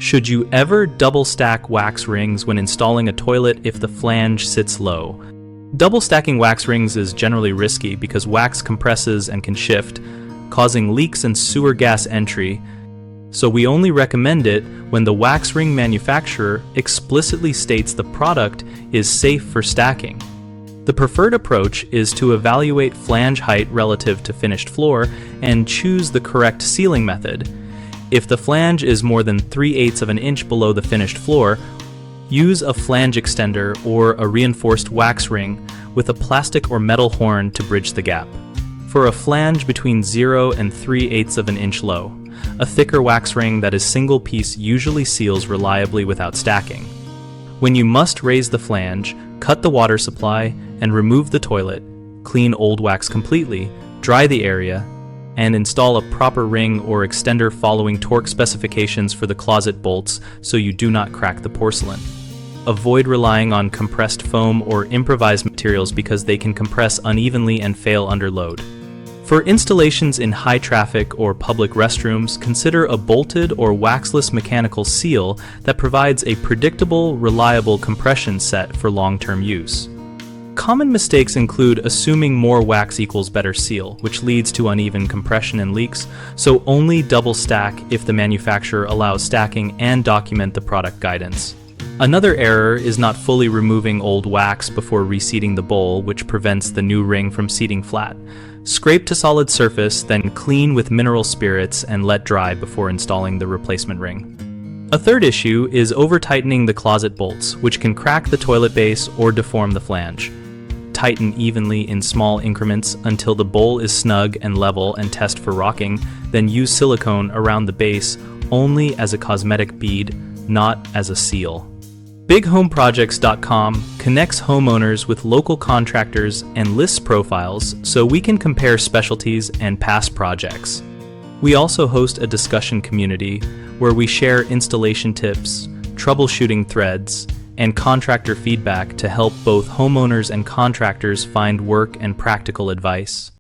Should you ever double stack wax rings when installing a toilet if the flange sits low? Double stacking wax rings is generally risky because wax compresses and can shift, causing leaks and sewer gas entry, so we only recommend it when the wax ring manufacturer explicitly states the product is safe for stacking. The preferred approach is to evaluate flange height relative to finished floor and choose the correct sealing method. If the flange is more than 3/8 of an inch below the finished floor, use a flange extender or a reinforced wax ring with a plastic or metal horn to bridge the gap. For a flange between 0 and 3/8 of an inch low, a thicker wax ring that is single piece usually seals reliably without stacking. When you must raise the flange, cut the water supply and remove the toilet, clean old wax completely, dry the area, and install a proper ring or extender following torque specifications for the closet bolts so you do not crack the porcelain. Avoid relying on compressed foam or improvised materials because they can compress unevenly and fail under load. For installations in high traffic or public restrooms, consider a bolted or waxless mechanical seal that provides a predictable, reliable compression set for long-term use. Common mistakes include assuming more wax equals better seal, which leads to uneven compression and leaks, so only double stack if the manufacturer allows stacking and document the product guidance. Another error is not fully removing old wax before reseating the bowl, which prevents the new ring from seating flat. Scrape to solid surface, then clean with mineral spirits and let dry before installing the replacement ring. A third issue is over-tightening the closet bolts, which can crack the toilet base or deform the flange. Tighten evenly in small increments until the bowl is snug and level and test for rocking, then use silicone around the base only as a cosmetic bead, not as a seal. BigHomeProjects.com connects homeowners with local contractors and lists profiles so we can compare specialties and past projects. We also host a discussion community where we share installation tips, troubleshooting threads, and contractor feedback to help both homeowners and contractors find work and practical advice.